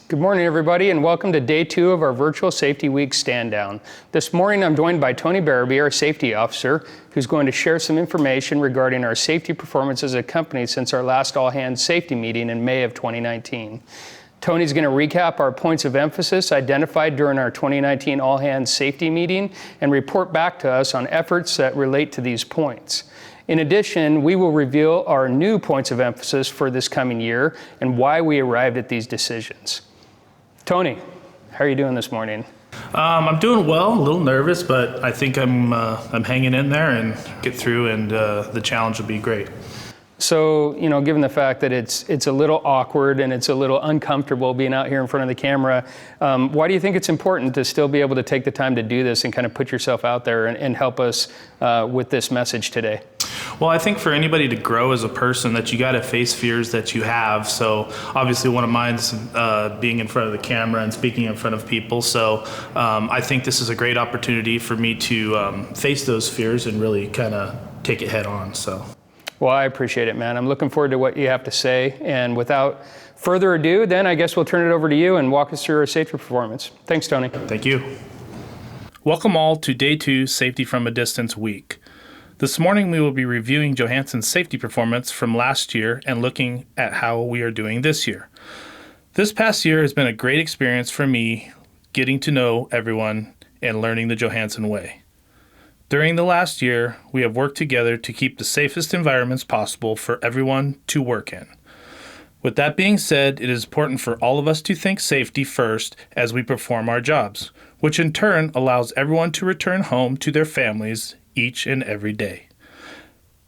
Good morning, everybody, and welcome to day 2 of our Virtual Safety Week stand down. This morning, I'm joined by Tony Barabee, our safety officer, who's going to share some information regarding our safety performance as a company since our last all-hands safety meeting in May of 2019. Tony's going to recap our points of emphasis identified during our 2019 all-hands safety meeting and report back to us on efforts that relate to these points. In addition, we will reveal our new points of emphasis for this coming year and why we arrived at these decisions. Tony, how are you doing this morning? I'm doing well, a little nervous, but I think I'm hanging in there and get through, and the challenge will be great. So, given the fact that it's a little awkward and it's a little uncomfortable being out here in front of the camera, why do you think it's important to still be able to take the time to do this and kind of put yourself out there and help us with this message today? Well, I think for anybody to grow as a person that you got to face fears that you have. So obviously one of mine's being in front of the camera and speaking in front of people. So I think this is a great opportunity for me to face those fears and really kind of take it head on. So. Well, I appreciate it, man. I'm looking forward to what you have to say. And without further ado, then I guess we'll turn it over to you and walk us through our safety performance. Thanks, Tony. Thank you. Welcome all to Day 2 Safety from a Distance Week. This morning we will be reviewing Johansson's safety performance from last year and looking at how we are doing this year. This past year has been a great experience for me getting to know everyone and learning the Johansson way. During the last year, we have worked together to keep the safest environments possible for everyone to work in. With that being said, it is important for all of us to think safety first as we perform our jobs, which in turn allows everyone to return home to their families each and every day.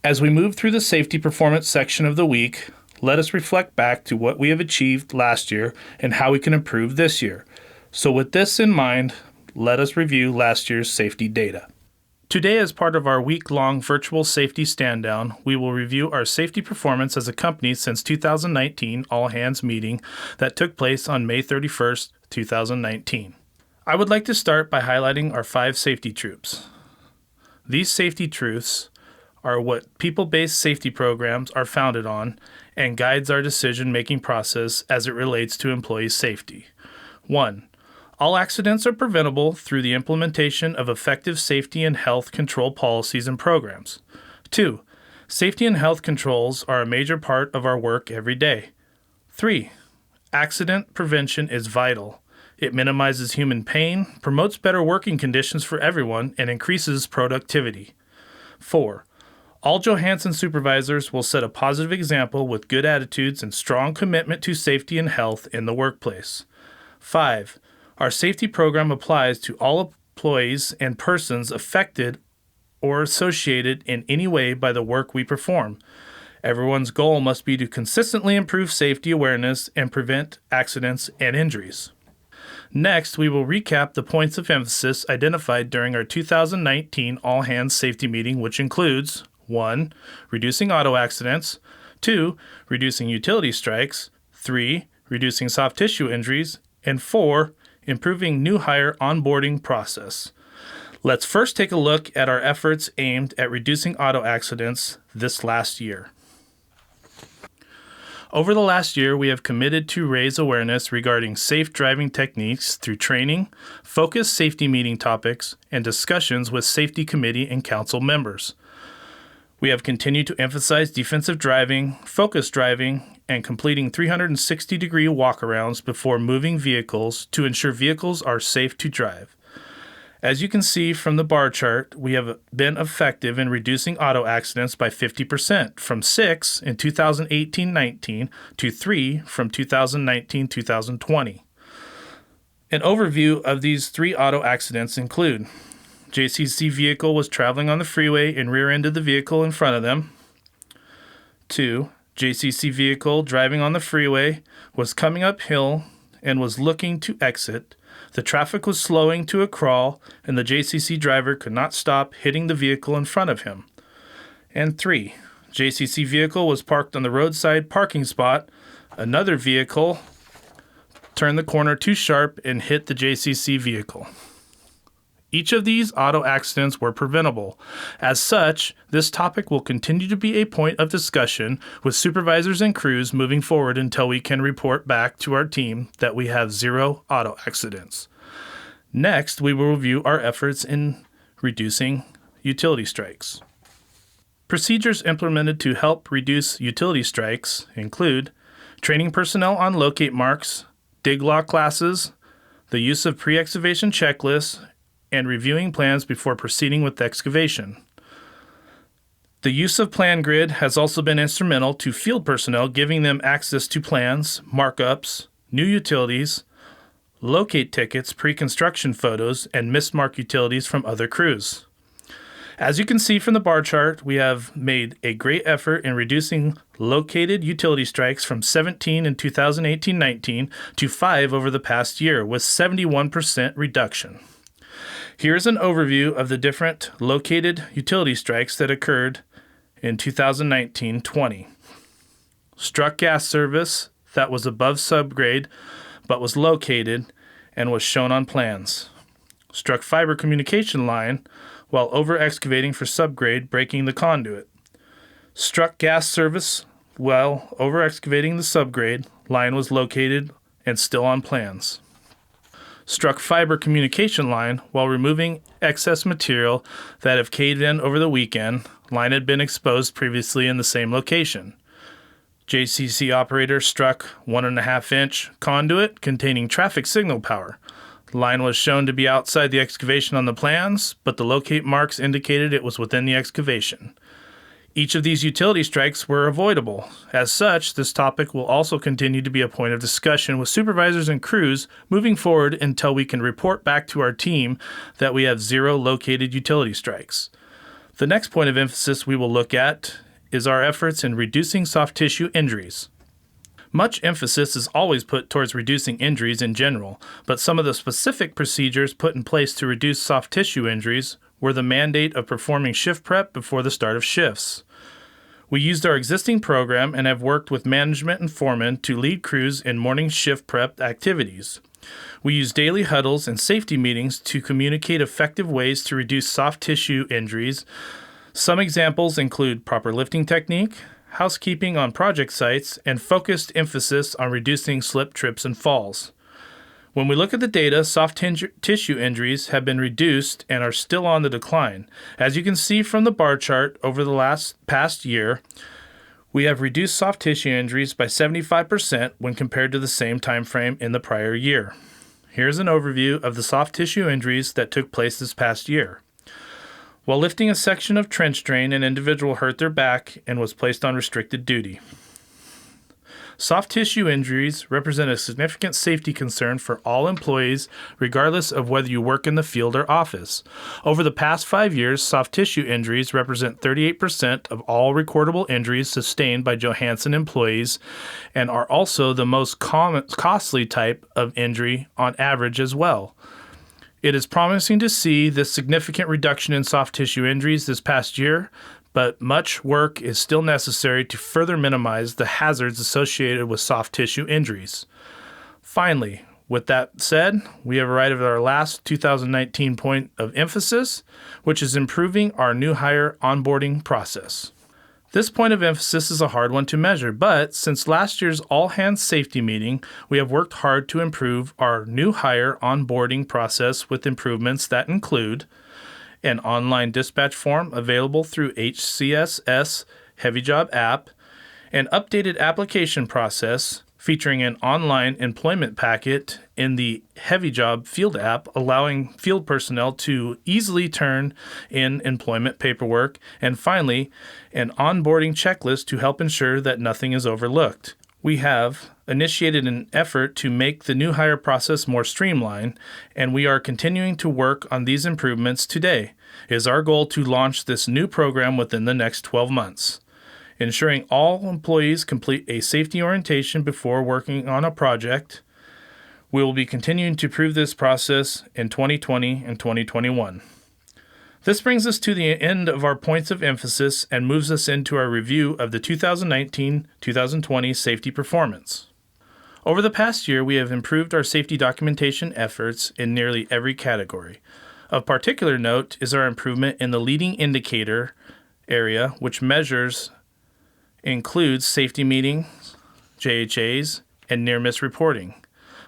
As we move through the safety performance section of the week, let us reflect back to what we have achieved last year and how we can improve this year. So with this in mind, let us review last year's safety data. Today, as part of our week-long virtual safety stand-down, we will review our safety performance as a company since 2019 all-hands meeting that took place on May 31st, 2019. I would like to start by highlighting our 5 safety truths. These safety truths are what people-based safety programs are founded on and guides our decision-making process as it relates to employee safety. 1. All accidents are preventable through the implementation of effective safety and health control policies and programs. 2. Safety and health controls are a major part of our work every day. 3. Accident prevention is vital. It minimizes human pain, promotes better working conditions for everyone, and increases productivity. 4. All Johansson supervisors will set a positive example with good attitudes and strong commitment to safety and health in the workplace. 5. Our safety program applies to all employees and persons affected or associated in any way by the work we perform. Everyone's goal must be to consistently improve safety awareness and prevent accidents and injuries. Next, we will recap the points of emphasis identified during our 2019 all-hands safety meeting, which includes 1. Reducing auto accidents, 2. Reducing utility strikes, 3. Reducing soft tissue injuries, and 4. Improving new hire onboarding process. Let's first take a look at our efforts aimed at reducing auto accidents this last year. Over the last year, we have committed to raise awareness regarding safe driving techniques through training, focused safety meeting topics, and discussions with safety committee and council members. We have continued to emphasize defensive driving, focused driving, and completing 360-degree walkarounds before moving vehicles to ensure vehicles are safe to drive. As you can see from the bar chart, we have been effective in reducing auto accidents by 50%, from 6 in 2018-19 to 3 from 2019-2020. An overview of these 3 auto accidents include: JCC vehicle was traveling on the freeway and rear-ended the vehicle in front of them. 2. JCC vehicle driving on the freeway was coming uphill and was looking to exit. The traffic was slowing to a crawl, and the JCC driver could not stop hitting the vehicle in front of him. And 3. JCC vehicle was parked on the roadside parking spot. Another vehicle turned the corner too sharp and hit the JCC vehicle. Each of these auto accidents were preventable. As such, this topic will continue to be a point of discussion with supervisors and crews moving forward until we can report back to our team that we have 0 auto accidents. Next, we will review our efforts in reducing utility strikes. Procedures implemented to help reduce utility strikes include training personnel on locate marks, dig log classes, the use of pre-excavation checklists, and reviewing plans before proceeding with excavation. The use of Plan Grid has also been instrumental to field personnel, giving them access to plans, markups, new utilities, locate tickets, pre-construction photos, and mismarked utilities from other crews. As you can see from the bar chart, we have made a great effort in reducing located utility strikes from 17 in 2018-19 to 5 over the past year, with 71% reduction. Here's an overview of the different located utility strikes that occurred in 2019-20. Struck gas service that was above subgrade but was located and was shown on plans. Struck fiber communication line while over excavating for subgrade, breaking the conduit. Struck gas service while over excavating the subgrade, line was located and still on plans. Struck fiber communication line while removing excess material that have caved in over the weekend, line had been exposed previously in the same location. JCC operator struck 1.5-inch conduit containing traffic signal power. The line was shown to be outside the excavation on the plans, but the locate marks indicated it was within the excavation. Each of these utility strikes were avoidable. As such, this topic will also continue to be a point of discussion with supervisors and crews moving forward until we can report back to our team that we have 0 located utility strikes. The next point of emphasis we will look at is our efforts in reducing soft tissue injuries. Much emphasis is always put towards reducing injuries in general, but some of the specific procedures put in place to reduce soft tissue injuries were the mandate of performing shift prep before the start of shifts. We used our existing program and have worked with management and foremen to lead crews in morning shift prep activities. We use daily huddles and safety meetings to communicate effective ways to reduce soft tissue injuries. Some examples include proper lifting technique, housekeeping on project sites, and focused emphasis on reducing slip, trips, and falls. When we look at the data, soft tissue injuries have been reduced and are still on the decline. As you can see from the bar chart over the past year, we have reduced soft tissue injuries by 75% when compared to the same time frame in the prior year. Here's an overview of the soft tissue injuries that took place this past year. While lifting a section of trench drain, an individual hurt their back and was placed on restricted duty. Soft tissue injuries represent a significant safety concern for all employees, regardless of whether you work in the field or office. Over the past 5 years, soft tissue injuries represent 38% of all recordable injuries sustained by Johansen employees and are also the most costly type of injury on average as well. It is promising to see this significant reduction in soft tissue injuries this past year, but much work is still necessary to further minimize the hazards associated with soft tissue injuries. Finally, with that said, we have arrived at our last 2019 point of emphasis, which is improving our new hire onboarding process. This point of emphasis is a hard one to measure, but since last year's all-hands safety meeting, we have worked hard to improve our new hire onboarding process with improvements that include an online dispatch form available through HCSS Heavy Job app, an updated application process featuring an online employment packet in the Heavy Job Field app, allowing field personnel to easily turn in employment paperwork, and finally, an onboarding checklist to help ensure that nothing is overlooked. We have initiated an effort to make the new hire process more streamlined, and we are continuing to work on these improvements today. It is our goal to launch this new program within the next 12 months. Ensuring all employees complete a safety orientation before working on a project. We will be continuing to improve this process in 2020 and 2021. This brings us to the end of our points of emphasis and moves us into our review of the 2019-2020 safety performance. Over the past year, we have improved our safety documentation efforts in nearly every category. Of particular note is our improvement in the leading indicator area, which includes safety meetings, JHAs, and near-miss reporting.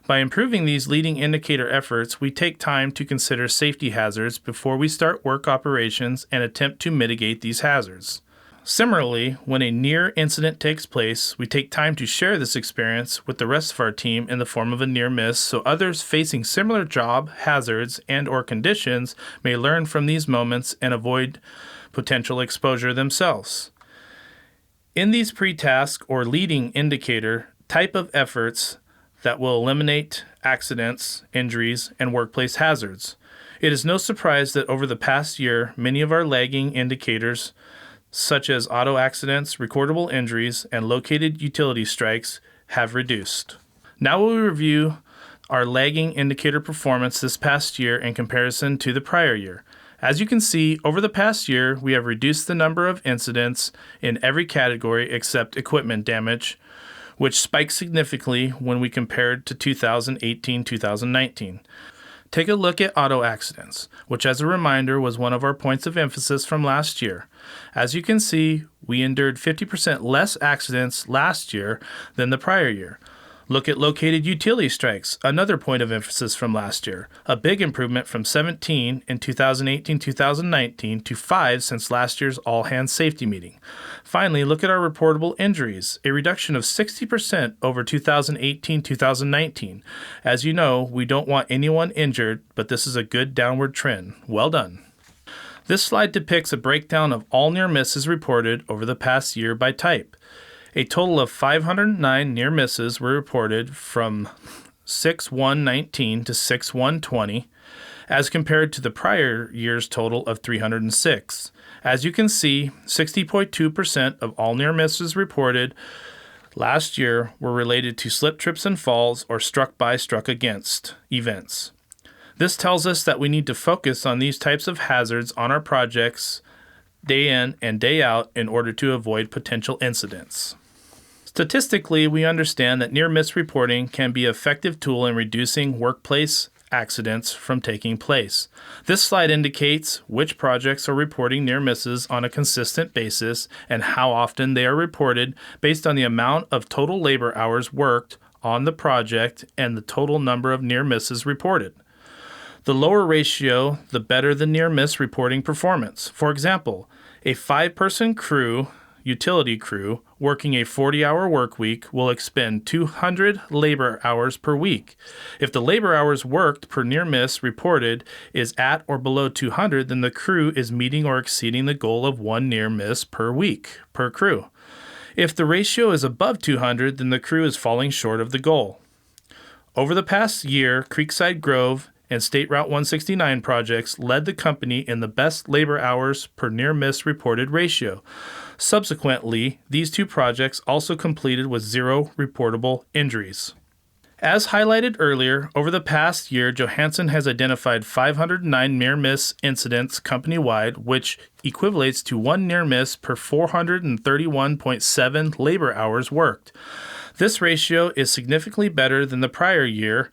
By improving these leading indicator efforts, we take time to consider safety hazards before we start work operations and attempt to mitigate these hazards. Similarly, when a near incident takes place, we take time to share this experience with the rest of our team in the form of a near miss so others facing similar job hazards and/or conditions may learn from these moments and avoid potential exposure themselves. In these pre-task or leading indicator type of efforts that will eliminate accidents, injuries, and workplace hazards. It is no surprise that over the past year, many of our lagging indicators, such as auto accidents, recordable injuries, and located utility strikes, have reduced. Now we'll review our lagging indicator performance this past year in comparison to the prior year. As you can see, over the past year, we have reduced the number of incidents in every category except equipment damage, which spiked significantly when we compared to 2018-2019. Take a look at auto accidents, which as a reminder was one of our points of emphasis from last year. As you can see, we endured 50% less accidents last year than the prior year. Look at located utility strikes, another point of emphasis from last year, a big improvement from 17 in 2018-2019 to 5 since last year's all-hands safety meeting. Finally, look at our reportable injuries, a reduction of 60% over 2018-2019. As you know, we don't want anyone injured, but this is a good downward trend. Well done. This slide depicts a breakdown of all near misses reported over the past year by type. A total of 509 near misses were reported from 6/1/19 to 6/1/20, as compared to the prior year's total of 306. As you can see, 60.2% of all near misses reported last year were related to slip, trips, and falls or struck by, struck against events. This tells us that we need to focus on these types of hazards on our projects day in and day out in order to avoid potential incidents. Statistically, we understand that near-miss reporting can be an effective tool in reducing workplace accidents from taking place. This slide indicates which projects are reporting near misses on a consistent basis and how often they are reported based on the amount of total labor hours worked on the project and the total number of near misses reported. The lower ratio, the better the near miss reporting performance. For example, a 5-person utility crew working a 40-hour work week will expend 200 labor hours per week. If the labor hours worked per near miss reported is at or below 200, then the crew is meeting or exceeding the goal of 1 near miss per week per crew. If the ratio is above 200, then the crew is falling short of the goal. Over the past year, Creekside Grove and State Route 169 projects led the company in the best labor hours per near-miss reported ratio. Subsequently, these two projects also completed with 0 reportable injuries. As highlighted earlier, over the past year, Johansson has identified 509 near-miss incidents company-wide, which equivalates to 1 near-miss per 431.7 labor hours worked. This ratio is significantly better than the prior year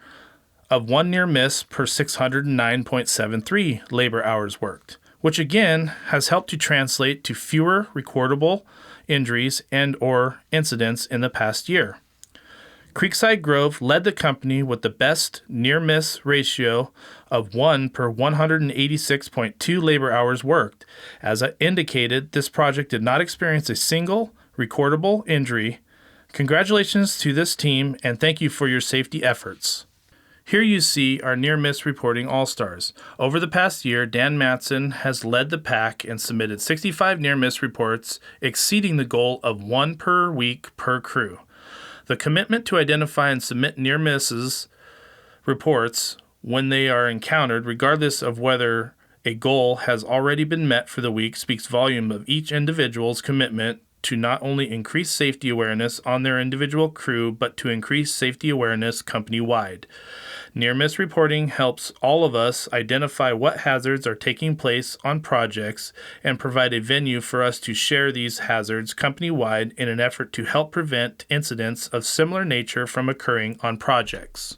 of 1 near miss per 609.73 labor hours worked, which again has helped to translate to fewer recordable injuries and or incidents in the past year. Creekside Grove led the company with the best near-miss ratio of 1 per 186.2 labor hours worked. As I indicated, this project did not experience a single recordable injury. Congratulations to this team and thank you for your safety efforts. Here you see our near-miss reporting all-stars. Over the past year, Dan Matson has led the pack and submitted 65 near-miss reports, exceeding the goal of 1 per week per crew. The commitment to identify and submit near misses reports when they are encountered, regardless of whether a goal has already been met for the week, speaks volume of each individual's commitment to not only increase safety awareness on their individual crew, but to increase safety awareness company-wide. Near-miss reporting helps all of us identify what hazards are taking place on projects and provide a venue for us to share these hazards company-wide in an effort to help prevent incidents of similar nature from occurring on projects.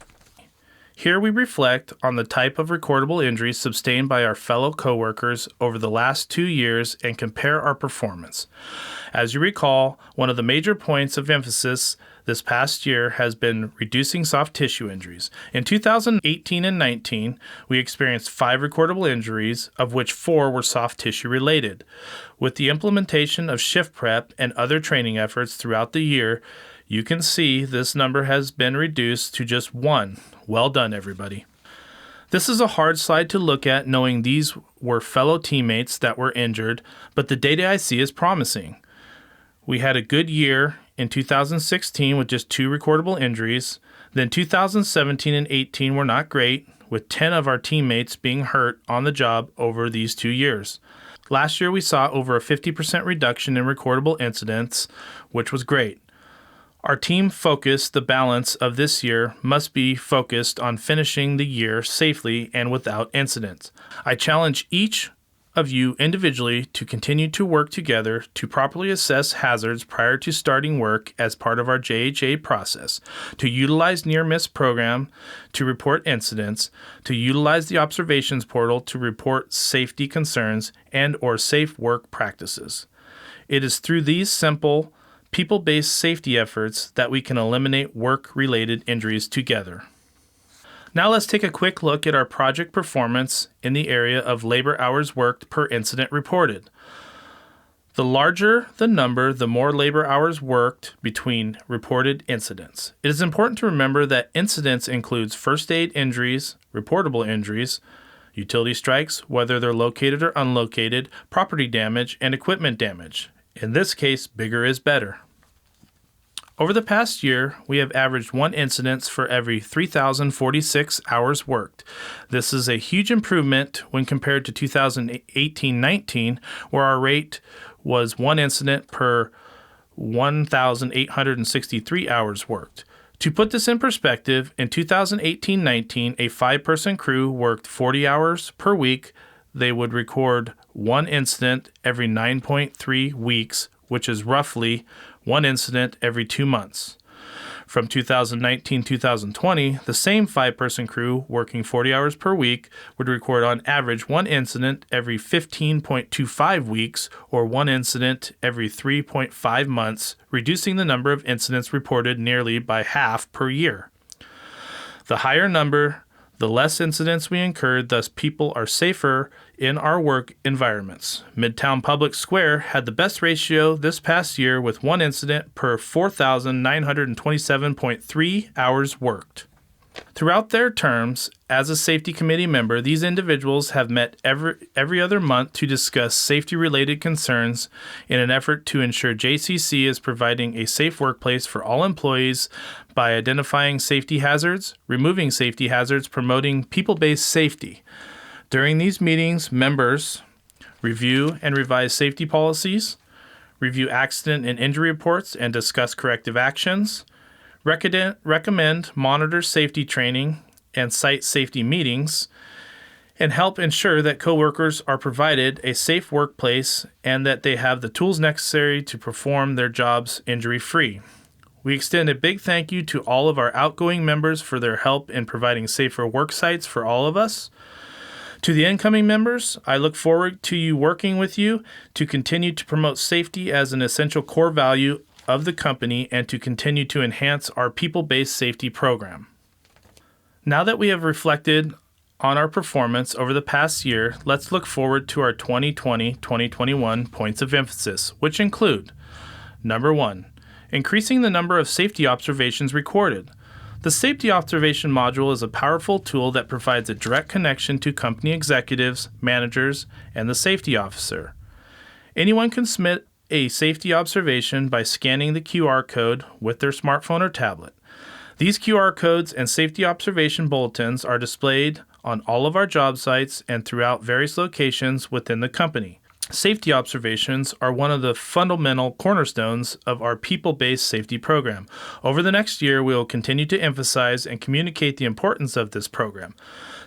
Here we reflect on the type of recordable injuries sustained by our fellow coworkers over the last 2 years and compare our performance. As you recall, one of the major points of emphasis this past year has been reducing soft tissue injuries. In 2018 and 19, we experienced 5 recordable injuries, of which 4 were soft tissue related. With the implementation of shift prep and other training efforts throughout the year, you can see this number has been reduced to just 1. Well done, everybody. This is a hard slide to look at, knowing these were fellow teammates that were injured, but the data I see is promising. We had a good year in 2016 with just 2 recordable injuries. Then 2017 and 18 were not great, with 10 of our teammates being hurt on the job over these 2 years. Last year we saw over a 50% reduction in recordable incidents, which was great. Our team focused the balance of this year must be focused on finishing the year safely and without incidents. I challenge each of you individually to continue to work together to properly assess hazards prior to starting work as part of our JHA process, to utilize near-miss program to report incidents, to utilize the observations portal to report safety concerns and or safe work practices. It is through these simple, people-based safety efforts that we can eliminate work-related injuries together. Now let's take a quick look at our project performance in the area of labor hours worked per incident reported. The larger the number, the more labor hours worked between reported incidents. It is important to remember that incidents includes first aid injuries, reportable injuries, utility strikes, whether they're located or unlocated, property damage, and equipment damage. In this case, bigger is better. Over the past year, we have averaged 1 incident for every 3,046 hours worked. This is a huge improvement when compared to 2018-19, where our rate was 1 incident per 1,863 hours worked. To put this in perspective, in 2018-19, a 5-person crew worked 40 hours per week. They would record 1 incident every 9.3 weeks, which is roughly 1 incident every 2 months. From 2019-2020, the same 5-person crew working 40 hours per week would record on average 1 incident every 15.25 weeks or 1 incident every 3.5 months, reducing the number of incidents reported nearly by half per year. The higher number, the less incidents we incurred, thus people are safer in our work environments. Midtown Public Square had the best ratio this past year with 1 incident per 4,927.3 hours worked. Throughout their terms as a safety committee member, these individuals have met every other month to discuss safety-related concerns in an effort to ensure JCC is providing a safe workplace for all employees by identifying safety hazards, removing safety hazards, promoting people-based safety. During these meetings, members review and revise safety policies, review accident and injury reports, and discuss corrective actions, recommend monitor safety training and site safety meetings, and help ensure that coworkers are provided a safe workplace and that they have the tools necessary to perform their jobs injury-free. We extend a big thank you to all of our outgoing members for their help in providing safer work sites for all of us. To the incoming members, I look forward to you working with you to continue to promote safety as an essential core value of the company and to continue to enhance our people-based safety program. Now that we have reflected on our performance over the past year, let's look forward to our 2020-2021 points of emphasis, which include: number 1, increasing the number of safety observations recorded. The Safety Observation Module is a powerful tool that provides a direct connection to company executives, managers, and the safety officer. Anyone can submit a safety observation by scanning the QR code with their smartphone or tablet. These QR codes and safety observation bulletins are displayed on all of our job sites and throughout various locations within the company. Safety observations are one of the fundamental cornerstones of our people-based safety program. Over the next year, we will continue to emphasize and communicate the importance of this program.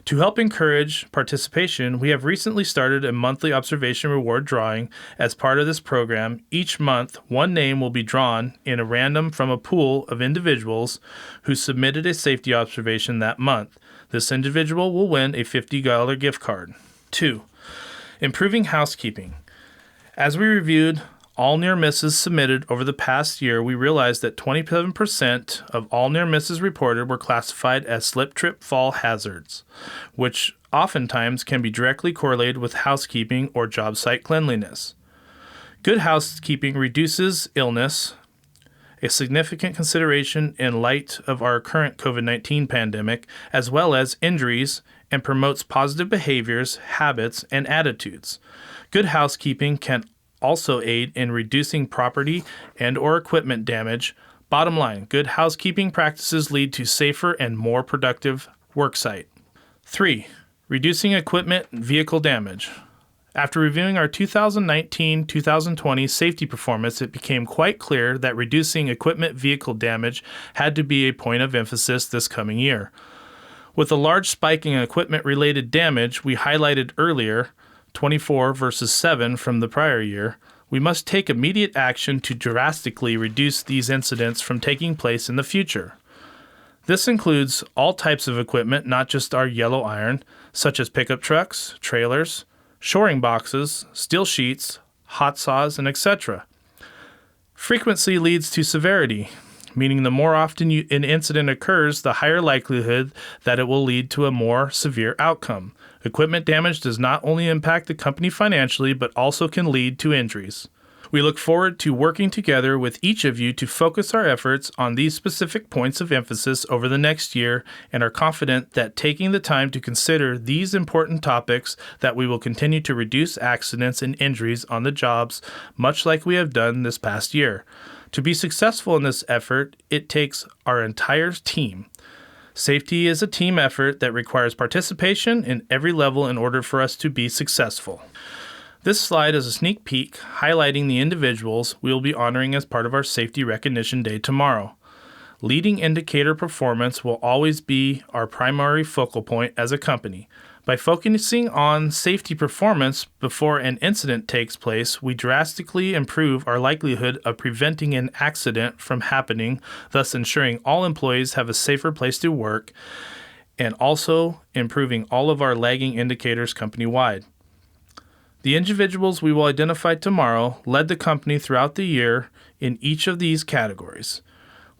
To help encourage participation, we have recently started a monthly observation reward drawing. As part of this program, each month, 1 name will be drawn in a random from a pool of individuals who submitted a safety observation that month. This individual will win a $50 gift card. 2. Improving housekeeping. As we reviewed all near misses submitted over the past year, we realized that 27% of all near misses reported were classified as slip, trip, fall hazards, which oftentimes can be directly correlated with housekeeping or job site cleanliness. Good housekeeping reduces illness, a significant consideration in light of our current COVID-19 pandemic, as well as injuries, and promotes positive behaviors, habits, and attitudes. Good housekeeping can also aid in reducing property and or equipment damage. Bottom line, good housekeeping practices lead to safer and more productive worksite. 3. Reducing equipment and vehicle damage. After reviewing our 2019-2020 safety performance, it became quite clear that reducing equipment vehicle damage had to be a point of emphasis this coming year. With a large spike in equipment-related damage we highlighted earlier, 24 versus 7 from the prior year, we must take immediate action to drastically reduce these incidents from taking place in the future. This includes all types of equipment, not just our yellow iron, such as pickup trucks, trailers, shoring boxes, steel sheets, hot saws, and etc. Frequency leads to severity, meaning the more often an incident occurs, the higher likelihood that it will lead to a more severe outcome. Equipment damage does not only impact the company financially, but also can lead to injuries. We look forward to working together with each of you to focus our efforts on these specific points of emphasis over the next year, and are confident that taking the time to consider these important topics, that we will continue to reduce accidents and injuries on the jobs, much like we have done this past year. To be successful in this effort, it takes our entire team. Safety is a team effort that requires participation in every level in order for us to be successful. This slide is a sneak peek highlighting the individuals we will be honoring as part of our Safety Recognition Day tomorrow. Leading indicator performance will always be our primary focal point as a company. By focusing on safety performance before an incident takes place, we drastically improve our likelihood of preventing an accident from happening, thus ensuring all employees have a safer place to work, and also improving all of our lagging indicators company-wide. The individuals we will identify tomorrow led the company throughout the year in each of these categories.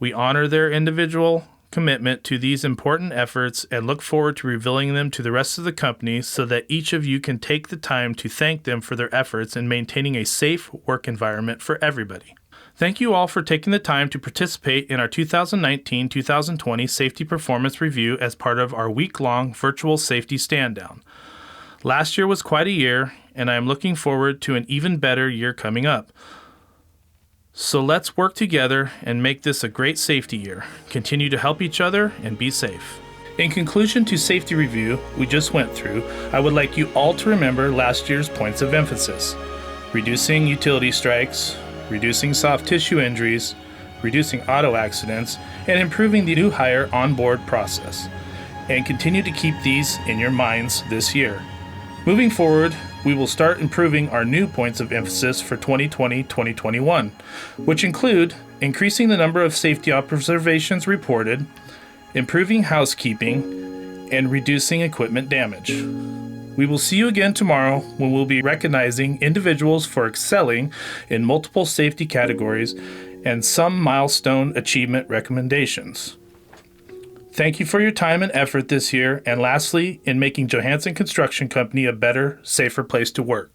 We honor their individual commitment to these important efforts and look forward to revealing them to the rest of the company so that each of you can take the time to thank them for their efforts in maintaining a safe work environment for everybody. Thank you all for taking the time to participate in our 2019-2020 Safety Performance Review as part of our week-long virtual safety stand-down. Last year was quite a year, and I am looking forward to an even better year coming up. So let's work together and make this a great safety year. Continue to help each other and be safe. In conclusion to safety review we just went through, I would like you all to remember last year's points of emphasis: reducing utility strikes, reducing soft tissue injuries, reducing auto accidents, and improving the new hire onboard process. And continue to keep these in your minds this year. Moving forward, we will start improving our new points of emphasis for 2020-2021, which include increasing the number of safety observations reported, improving housekeeping, and reducing equipment damage. We will see you again tomorrow when we'll be recognizing individuals for excelling in multiple safety categories and some milestone achievement recommendations. Thank you for your time and effort this year, and lastly, in making Johansson Construction Company a better, safer place to work.